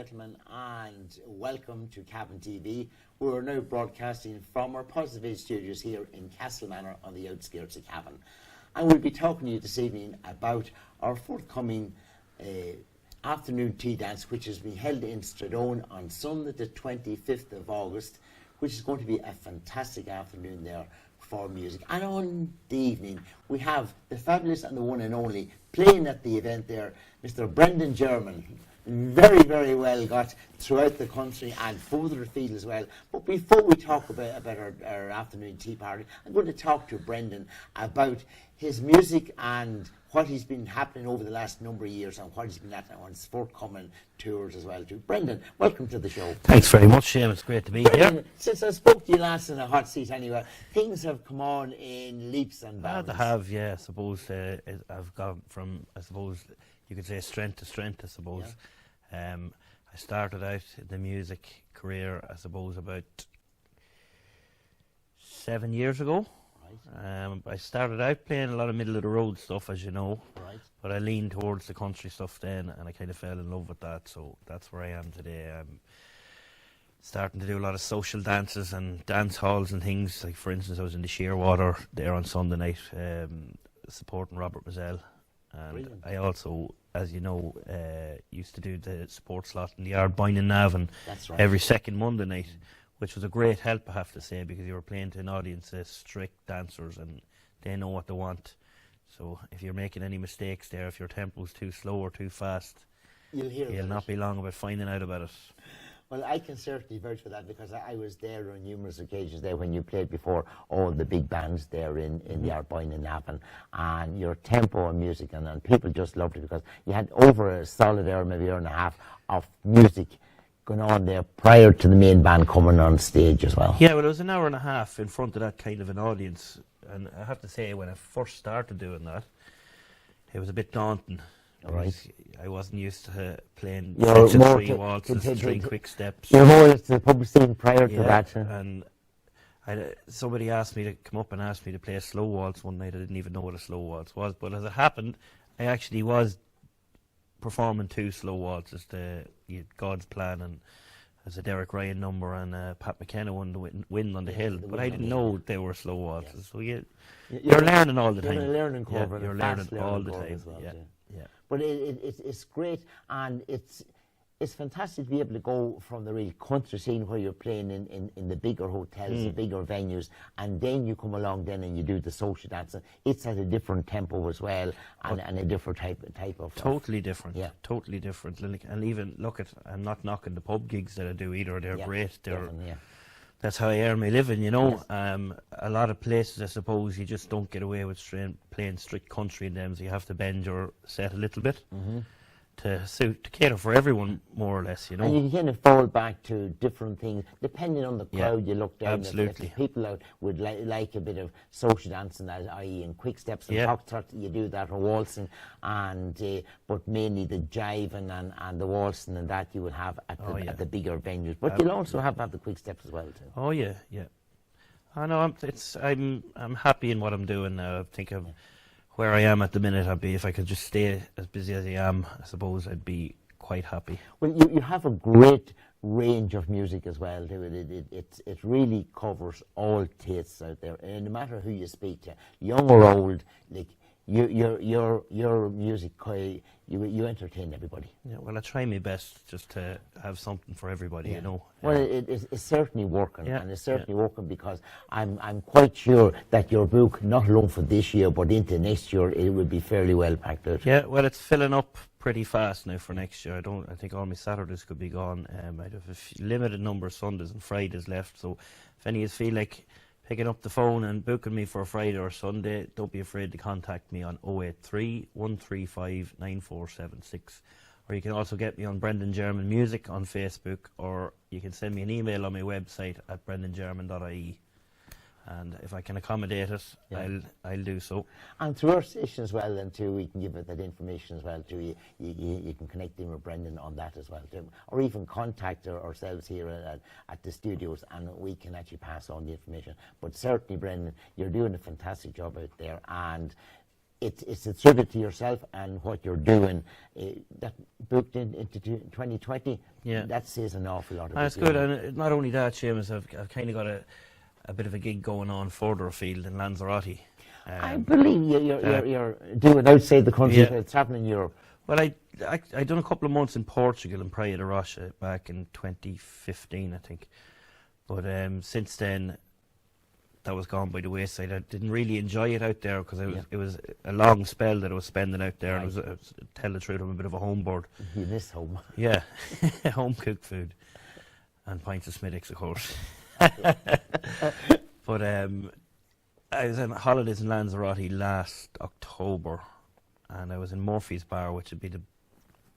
gentlemen, and welcome to Cavan TV. We're now broadcasting from our Positive Age studios here in Castle Manor on the outskirts of Cavan. And we'll be talking to you this evening about our forthcoming afternoon tea dance, which is being held in Stradone on Sunday the 25th of August, which is going to be a fantastic afternoon there for music. And on the evening, we have the fabulous and the one and only playing at the event there, Mr. Brendan Jermyn. Very, very well got throughout the country and further afield as well. But before we talk about our afternoon tea party, I'm going to talk to Brendan about his music and what he's been happening over the last number of years and what he's been at on his forthcoming tours as well too. Brendan, welcome to the show. Thanks very much, Seamus. It's great to be here. Since I spoke to you last in a hot seat anyway, things have come on in leaps and bounds. They have, yeah. I suppose I've gone from, I suppose, you could say strength to strength, I suppose. Yeah. I started out the music career, I suppose, about 7 years ago. Right. I started out playing a lot of middle of the road stuff, as you know. Right. But I leaned towards the country stuff then, and I kind of fell in love with that. So that's where I am today. I'm starting to do a lot of social dances and dance halls and things. Like, for instance, I was in the Shearwater there on Sunday night, supporting Robert Mazzell. And brilliant. I also, as you know, used to do the sports slot in the Ardbine in Navan every second Monday night, which was a great help, I have to say, because you were playing to an audience of strict dancers and they know what they want. So if you're making any mistakes there, if your tempo's too slow or too fast, you'll not be long about finding out about it. Well, I can certainly vouch for that because I was there on numerous occasions there when you played before all the big bands there in the Ardbine in Navan, and your tempo and music, and people just loved it because you had over a solid hour, maybe hour and a half of music going on there prior to the main band coming on stage as well. Yeah, well, it was an hour and a half in front of that kind of an audience, and I have to say, when I first started doing that, it was a bit daunting. Right. I wasn't used to playing three waltzes, three quick steps. You're more used to the public scene prior to that. And somebody asked me to come up and asked me to play a slow waltz one night. I didn't even know what a slow waltz was. But as it happened, I actually was performing two slow waltzes, God's Plan and as a Derek Ryan number, and Pat McKenna won the win on the hill. But I didn't know they were slow waltzes. So you're learning all the time. You're a learning curve. You're learning all the time. Well, yeah. But it's great, and it's fantastic to be able to go from the real country scene where you're playing in the bigger hotels, the bigger venues, and then you come along then and you do the social dancing. It's at a different tempo as well, and a different type of totally different. Yeah, totally different. And even look at, I'm not knocking the pub gigs that I do either. They're great. That's how I earn my living, you know. Yes. A lot of places, I suppose, you just don't get away with playing strict country in them, so you have to bend your set a little bit to cater for everyone, more or less, you know. And you can kind of fall back to different things, depending on the crowd you look down. Absolutely. If people out would like a bit of social dancing, i.e. in quick steps and foxtrot, you do that, or waltzing, and but mainly the jiving and the waltzing and that you would have at the bigger venues. But you'll also have the quick steps as well too. Oh yeah, yeah. I know. I'm happy in what I'm doing now. I think where I am at the minute, if I could just stay as busy as I am, I suppose I'd be quite happy. Well, you have a great range of music as well. It really covers all tastes out there, and no matter who you speak to, young or old, like your music, you entertain everybody. Yeah, well, I try my best just to have something for everybody, you know. Well, it's certainly working, and it's certainly working because I'm quite sure that your book, not alone for this year, but into next year, it will be fairly well packed out. Yeah, well, it's filling up pretty fast now for next year. I think all my Saturdays could be gone. I have a limited number of Sundays and Fridays left, so if any of you feel like picking up the phone and booking me for a Friday or Sunday, don't be afraid to contact me on 083 135 9476. Or you can also get me on Brendan Jermyn Music on Facebook, or you can send me an email on my website at brendanjermyn.ie. And if I can accommodate it, I'll do so. And through our station as well, then too, we can give it that information as well too. You can connect in with Brendan on that as well too, or even contact ourselves here at the studios, and we can actually pass on the information. But certainly, Brendan, you're doing a fantastic job out there, and it's a tribute to yourself and what you're doing. That booked into 2020. Yeah. That says an awful lot. That's good, and not only that, Seamus, I've kind of got a bit of a gig going on further afield in Lanzarote. I believe you're doing outside the country. Yeah. It's happening in Europe. Well, I done a couple of months in Portugal and Praia de Rocha back in 2015, I think. But since then, that was gone by the wayside. I didn't really enjoy it out there because it was a long spell that I was spending out there. Right. And tell the truth, I'm a bit of a homebird. You miss home. Yeah, home cooked food and pints of Smithwick's, of course. But I was on holidays in Lanzarote last October, and I was in Murphy's Bar, which would be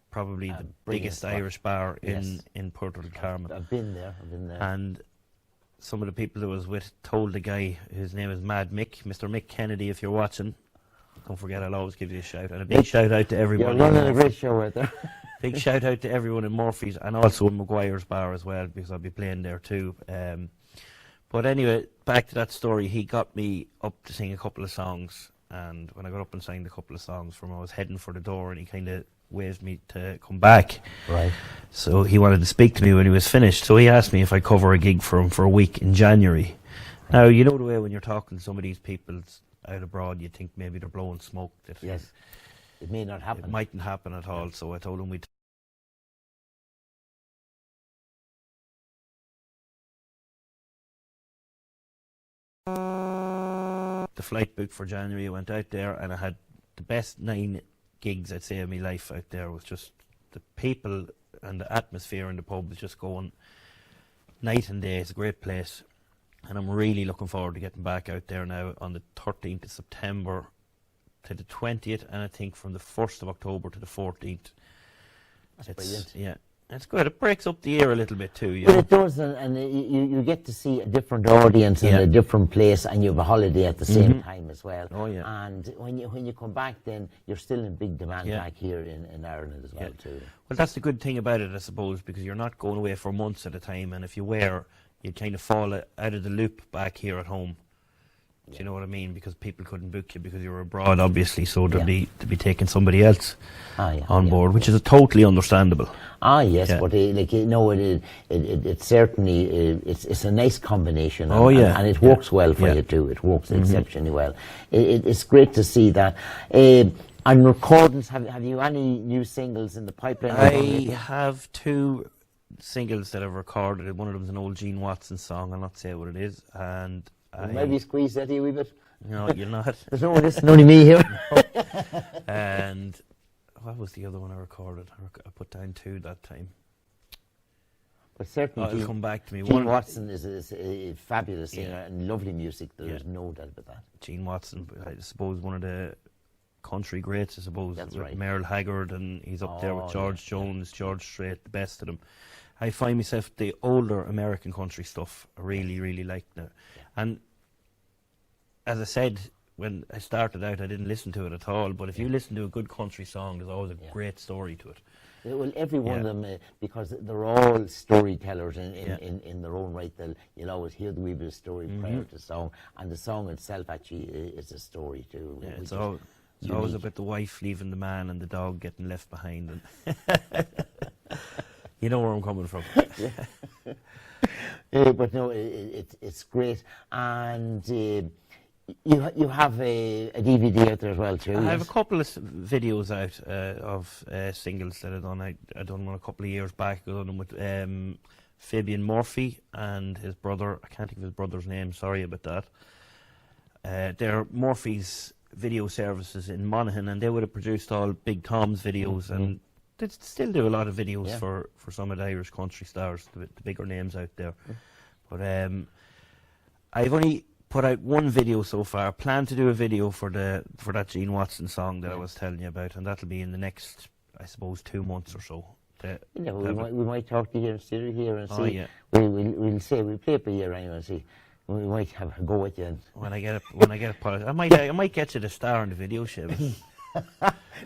probably the biggest Irish bar in Puerto del Carmen. I've been there. And some of the people that was with told the guy, whose name is Mad Mick, Mr. Mick Kennedy, if you're watching, don't forget, I'll always give you a shout. And a big shout out to everybody. You're running a great show out there. Big shout out to everyone in Murphy's and also in Maguire's Bar as well, because I'll be playing there too. But anyway, back to that story, he got me up to sing a couple of songs, and when I got up and sang a couple of songs from, I was heading for the door, and he kind of waved me to come back. Right. So he wanted to speak to me when he was finished, so he asked me if I'd cover a gig for him for a week in January. Now, you know the way when you're talking to some of these people out abroad, you think maybe they're blowing smoke. That Yes. It may not happen. It mightn't happen at all, so I told him we'd... The flight booked for January, I went out there and I had the best 9 gigs I'd say of my life out there. Was just the people and the atmosphere in the pub was just going night and day. It's a great place, and I'm really looking forward to getting back out there now on the 13th of September to the 20th, and I think from the 1st of October to the 14th. That's brilliant. Yeah, it's good. It breaks up the year a little bit too. But it does, and you get to see a different audience in a different place, and you have a holiday at the same time as well. Oh yeah. And when you come back, then you're still in big demand back here in Ireland as well too. Well, that's the good thing about it, I suppose, because you're not going away for months at a time, and if you were, you'd kind of fall out of the loop back here at home. Do you know what I mean? Because people couldn't book you because you were abroad, obviously, so they'd be taking somebody else on board, which is totally understandable. Yes, but it certainly it's a nice combination. And it works well for you too. It works exceptionally well. It's great to see that. And recordings, have you any new singles in the pipeline? I have 2 singles that I've recorded. One of them is an old Gene Watson song. I'll not say what it is, and maybe squeeze that a wee bit. No, you're not. There's no one listening, only me here. No. And what was the other one I recorded? I put down 2 that time. But certainly, it'll come back to me. Gene Watson is a fabulous singer and lovely music. There's no doubt about that. Gene Watson, I suppose, one of the country greats, I suppose. That's with right. Merle Haggard, and he's up there with George Jones, George Strait, the best of them. I find myself the older American country stuff I really, really like now. And as I said, when I started out, I didn't listen to it at all. But if you listen to a good country song, there's always a great story to it. Well, every one of them, because they're all storytellers in their own right. You'll always hear the wee bit of story prior to the song, and the song itself actually is a story too. Yeah, it's always about the wife leaving the man and the dog getting left behind. And you know where I'm coming from. But no, it's great, and you have a DVD out there as well too. I have a couple of videos out of singles that I've done. I done one a couple of years back. I done them with Fabian Murphy and his brother. I can't think of his brother's name. Sorry about that. They're Murphy's video services in Monaghan, and they would have produced all Big Tom's videos, and they still do a lot of videos for some of the Irish country stars, the bigger names out there. But I've only put out one video so far. I plan to do a video for that Gene Watson song that I was telling you about, and that'll be in the next, I suppose, 2 months or so. We might talk to you and sit here and see. We'll play it by ear anyway and see. We might have a go with you. When I get a pilot, I might get you the star in the video, Seamus.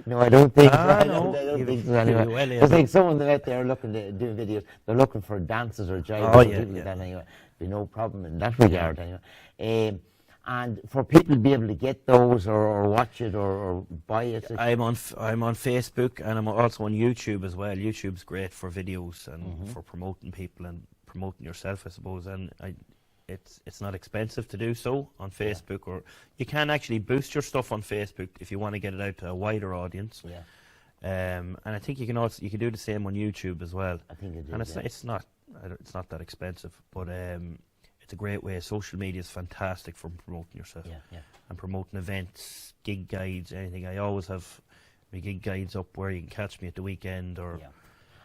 No, I don't think so. No. I don't think so anyway. I think someone out there looking to do videos, they're looking for dancers or jivers or people like that anyway. Be no problem in that regard anyway. And for people to be able to get those or watch it or buy it. I'm on Facebook, and I'm also on YouTube as well. YouTube's great for videos and for promoting people and promoting yourself, I suppose. And it's not expensive to do so on Facebook, or you can actually boost your stuff on Facebook if you want to get it out to a wider audience. Yeah. And I think you can do the same on YouTube as well. I think it is. And it's not that expensive, but it's a great way. Social media is fantastic for promoting yourself and promoting events, gig guides, anything. I always have my gig guides up where you can catch me at the weekend or. Yeah.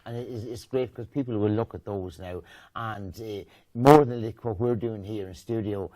And it's great because people will look at those now, and more than like what we're doing here in studio.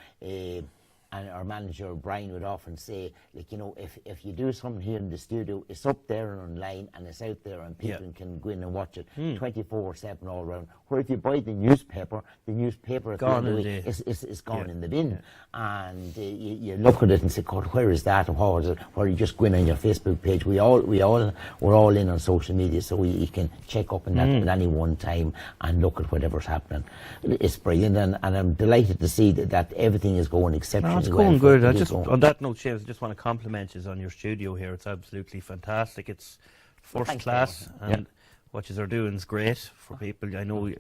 And our manager Brian would often say, like, you know, if you do something here in the studio, it's up there and online, and it's out there, and people can go in and watch it 24/7 all around. Where if you buy the newspaper at the end of the week, it's gone in the bin. And you look at it and say, God, where is that, and what is it? Or you just go in on your Facebook page. We're all in on social media, so you can check up on that at any one time and look at whatever's happening. It's brilliant, and I'm delighted to see that everything is going exceptionally. It's going good. On that note, Seamus, I just want to compliment you on your studio here. It's absolutely fantastic. It's first class, and what you are doing is great for people. I know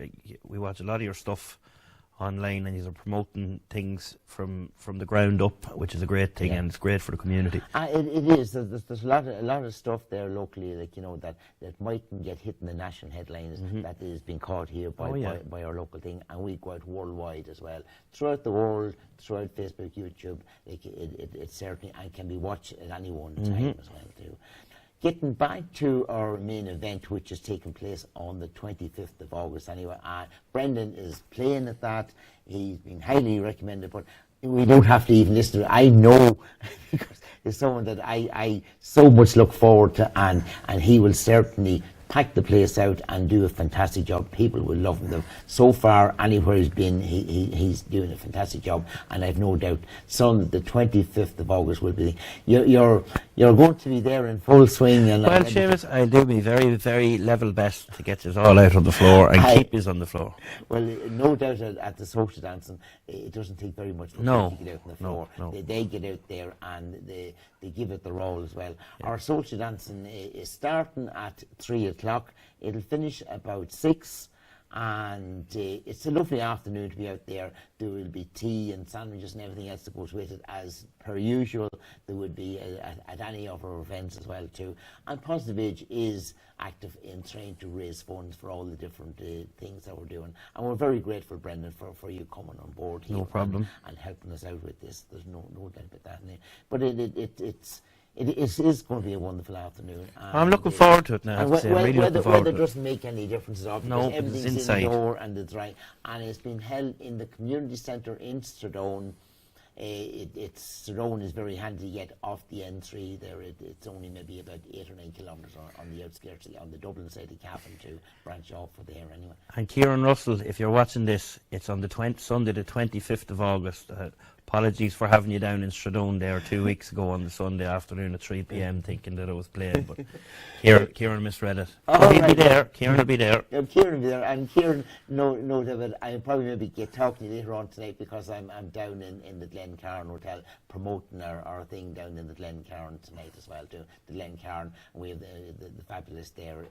we watch a lot of your stuff online, and you're promoting things from the ground up, which is a great thing, and it's great for the community. It is. There's a lot of stuff there locally, like, you know, that mightn't get hit in the national headlines, that is being caught here by our local thing, and we go out worldwide as well, throughout the world, throughout Facebook, YouTube. Like, it certainly and can be watched at any one time as well too. Getting back to our main event, which is taking place on the 25th of August anyway. Brendan is playing at that. He's been highly recommended, but we don't have to even listen to it. I know, because it's someone that I so much look forward to, and he will certainly pack the place out and do a fantastic job. People will love him. So far, anywhere he's been, he's doing a fantastic job, and I've no doubt Sunday the 25th of August will be. You're going to be there in full swing. And well, Seamus, I'll do my very, very level best to get us all out on the floor and keep us on the floor. Well, no doubt at the social dancing, it doesn't take very much for people to get out on the floor. No. They get out there and they give it the roll as well. Yeah. Our social dancing is starting at 3 o'clock. It'll finish about 6. And it's a lovely afternoon to be out there. There will be tea and sandwiches and everything else that goes with it, as per usual. There would be at any of our events as well too. And Positive Age is active in trying to raise funds for all the different things that we're doing. And we're very grateful, Brendan, for you coming on board here. No problem. And helping us out with this. There's no doubt about that. But it is going to be a wonderful afternoon. I'm looking forward to it now. Weather doesn't make any difference at all, because everything's inside. indoor and it's right. And it's been held in the Community Centre in Stradone. Stradone is very handy to get off the N3 there. It's only maybe about 8 or 9 kilometres on the outskirts, on the Dublin side of Cavan, to branch off for there anyway. And Kieran Russell, if you're watching this, it's on Sunday the 25th of August. Apologies for having you down in Stradone there 2 weeks ago on the Sunday afternoon at 3 p.m. thinking that I was playing, but Kieran misread it. He'll be there. Kieran will be there. Kieran will be there, and Kieran, no doubt about it, I'll probably maybe get talking to you later on tonight, because I'm down in the Glencairn Hotel promoting our thing down in the Glencairn tonight as well too. The Glencairn, and we have the fabulous there.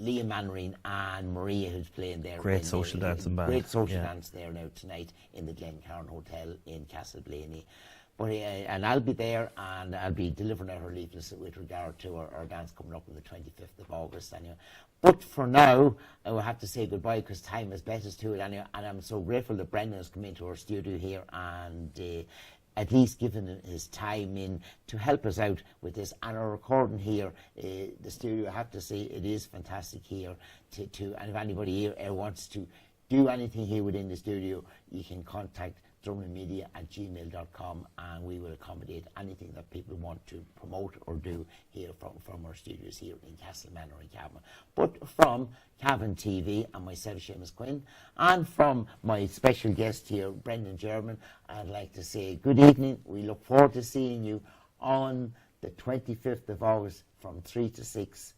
Liam Mannering and Maria, who's playing there. Great social dancing band. Great social dance there now tonight in the Glencairn Hotel in Castleblaney. But and I'll be there, and I'll be delivering out our leaflets with regard to our dance coming up on the 25th of August anyway. But for now, I will have to say goodbye, because time is better to it anyway. And I'm so grateful that Brendan has come into our studio here and at least given his time in to help us out with this. And our recording here, the studio, I have to say, it is fantastic here. And if anybody here wants to do anything here within the studio, you can contact drumlinmedia@gmail.com, and we will accommodate anything that people want to promote or do here from our studios here in Castlemanor and Cavan. But from Cavan TV and myself, Seamus Quinn, and from my special guest here, Brendan Jermyn, I'd like to say good evening. We look forward to seeing you on the 25th of August from 3 to 6.